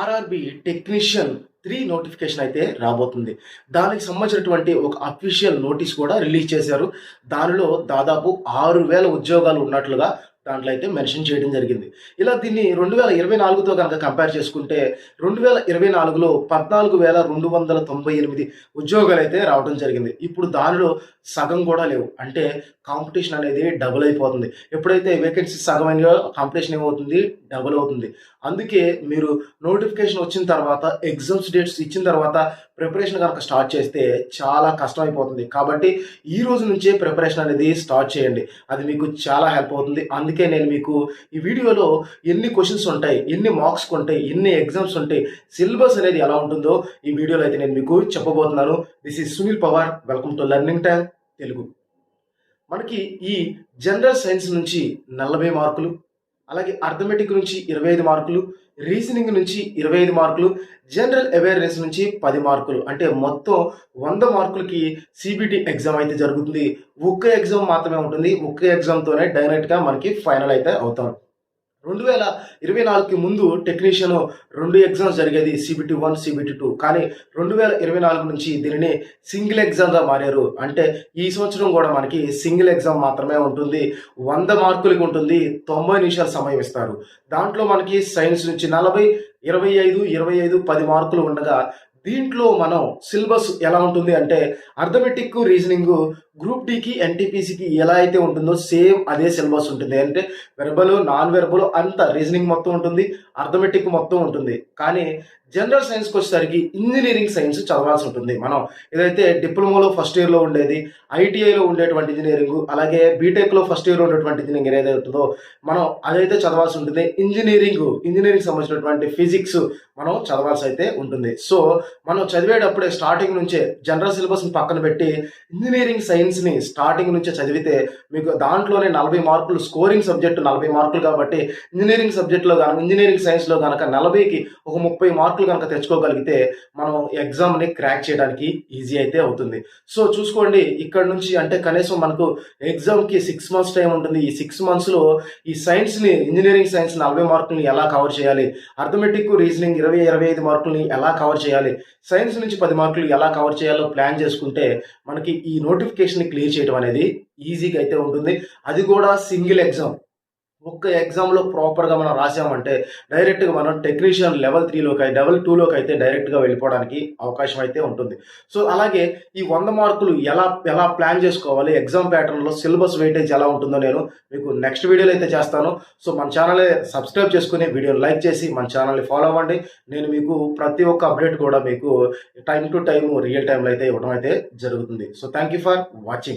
RRB technician 3 notification అయితే రాబోతుంది. దానికి సంబంధించినటువంటి ఒక అఫీషియల్ నోటీస్ కూడా రిలీజ్ చేశారు. దానిలో దాదాపు 6,000 ఉద్యోగాలు ఉన్నట్లుగా దాంట్లో అయితే మెన్షన్ చేయడం జరిగింది. ఇలా దీన్ని 2024తో గనక కంపేర్ చేసుకుంటే 2024లో 14,298 ఉద్యోగాలైతే రావడం జరిగింది. ఇప్పుడు దానిలో సగం కూడా లేవు. అంటే కాంపిటీషన్ అనేది డబుల్ అయిపోతుంది. ఎప్పుడైతే వేకెన్సీస్ సగమైనయో కాంపిటీషన్ ఏమవుతుంది? డబుల్ అవుతుంది. అందుకే మీరు నోటిఫికేషన్ వచ్చిన తర్వాత ఎగ్జామ్స్ డేట్స్ ఇచ్చిన తర్వాత ప్రిపరేషన్ కనుక స్టార్ట్ చేస్తే చాలా కష్టం అయిపోతుంది. కాబట్టి ఈ రోజు నుంచే ప్రిపరేషన్ అనేది స్టార్ట్ చేయండి. అది మీకు చాలా హెల్ప్ అవుతుంది. అందుకే నేను మీకు ఈ వీడియోలో ఎన్ని క్వశ్చన్స్ ఉంటాయి, ఎన్ని మార్క్స్ ఉంటాయి, ఎన్ని ఎగ్జామ్స్ ఉంటాయి, సిలబస్ అనేది ఎలా ఉంటుందో ఈ వీడియోలో అయితే నేను మీకు చెప్పబోతున్నాను. This is Sunil Pawar. Welcome to learning time Telugu. మనకి ఈ జనరల్ సైన్స్ నుంచి 40 మార్కులు, అలాగే అర్థమెటిక్ నుంచి 25 మార్కులు, రీజనింగ్ నుంచి 25 మార్కులు, జనరల్ అవేర్నెస్ నుంచి 10 మార్కులు, అంటే మొత్తం 100 మార్కులకి సిబిటి ఎగ్జామ్ అయితే జరుగుతుంది. ఒక్క ఎగ్జామ్ మాత్రమే ఉంటుంది. ఒక్క ఎగ్జామ్తోనే డైరెక్ట్గా మనకి ఫైనల్ అయితే అవుతాం. 2024కి ముందు టెక్నీషియన్ 2 ఎగ్జామ్స్ జరిగేది, సిబిటి 1, సిబిటి 2. కానీ 2024 నుంచి దీనిని సింగిల్ ఎగ్జామ్గా మారారు. అంటే ఈ సంవత్సరం కూడా మనకి సింగిల్ ఎగ్జామ్ మాత్రమే ఉంటుంది. 100 మార్కులకి ఉంటుంది. 90 నిమిషాలు సమయం ఇస్తారు. దాంట్లో మనకి సైన్స్ నుంచి 40, 25, 25, 10 మార్కులు ఉండగా దీంట్లో మనం సిలబస్ ఎలా ఉంటుంది అంటే అర్థమెటిక్, రీజనింగ్ గ్రూప్ డికి, ఎన్టీపీసీకి ఎలా అయితే ఉంటుందో సేమ్ అదే సిలబస్ ఉంటుంది. అంటే వెర్బల్, నాన్ వెర్బల్ అంత రీజనింగ్ మొత్తం ఉంటుంది, అర్థమెటిక్ మొత్తం ఉంటుంది. కానీ జనరల్ సైన్స్కి వచ్చేసరికి ఇంజనీరింగ్ సైన్స్ చదవాల్సి ఉంటుంది. మనం ఏదైతే డిప్లొమాలో ఫస్ట్ ఇయర్లో ఉండేది, ఐటీఐలో ఉండేటువంటి ఇంజనీరింగ్, అలాగే బీటెక్లో ఫస్ట్ ఇయర్లో ఉండేటువంటి ఇంజనీరింగ్ ఏదైతే ఉంటుందో మనం అదైతే చదవాల్సి ఉంటుంది. ఇంజనీరింగ్ సంబంధించినటువంటి ఫిజిక్స్ మనం చదవాల్సి అయితే ఉంటుంది. సో మనం చదివేటప్పుడే స్టార్టింగ్ నుంచే జనరల్ సిలబస్ని పక్కన పెట్టి ఇంజనీరింగ్ సైన్స్ని స్టార్టింగ్ నుంచే చదివితే మీకు దాంట్లోనే 40 మార్కులు, స్కోరింగ్ సబ్జెక్టు 40 మార్కులు కాబట్టి ఇంజనీరింగ్ సబ్జెక్టులో కనుక, ఇంజనీరింగ్ సైన్స్లో కనుక 40కి ఒక 30 మార్కులు కనుక తెచ్చుకోగలిగితే మనం ఎగ్జామ్ని క్రాక్ చేయడానికి ఈజీ అయితే అవుతుంది. సో చూసుకోండి, ఇక్కడ నుంచి అంటే కనీసం మనకు ఎగ్జామ్కి 6 మంత్స్ టైం ఉంటుంది. ఈ 6 మంత్స్లో ఈ సైన్స్ని, ఇంజనీరింగ్ సైన్స్ 40 మార్కులని ఎలా కవర్ చేయాలి, అర్థమెటిక్, రీజనింగ్ 20-25 మార్కులని ఎలా కవర్ చేయాలి, సైన్స్ నుంచి 10 మార్కులు ఎలా కవర్ చేయాలో ప్లాన్ చేసుకుంటే మనకి ఈ నోటిఫికేషన్ క్లియర్ చేయడం అనేది ఈజీగా అయితే ఉంటుంది. అది కూడా సింగిల్ ఎగ్జామ్. ఒక్క ఎగ్జామ్లో ప్రాపర్గా మనం రాసామంటే డైరెక్ట్గా మనం టెక్నీషియన్ లెవెల్ 3లోకి, లెవెల్ 2లోకి అయితే డైరెక్ట్గా వెళ్ళిపోవడానికి అవకాశం అయితే ఉంటుంది. సో అలాగే ఈ 100 మార్కులు ఎలా ప్లాన్ చేసుకోవాలి, ఎగ్జామ్ ప్యాటర్న్లో సిలబస్ వెయిటేజ్ ఎలా ఉంటుందో నేను మీకు నెక్స్ట్ వీడియోలో అయితే చేస్తాను. సో మన ఛానల్ని సబ్స్క్రైబ్ చేసుకుని వీడియోని లైక్ చేసి మన ఛానల్ని ఫాలో అవ్వండి. నేను మీకు ప్రతి ఒక్క అప్డేట్ కూడా మీకు టైం టు టైం రియల్ టైంలో అయితే ఇవ్వడం అయితే జరుగుతుంది. So thank you for watching.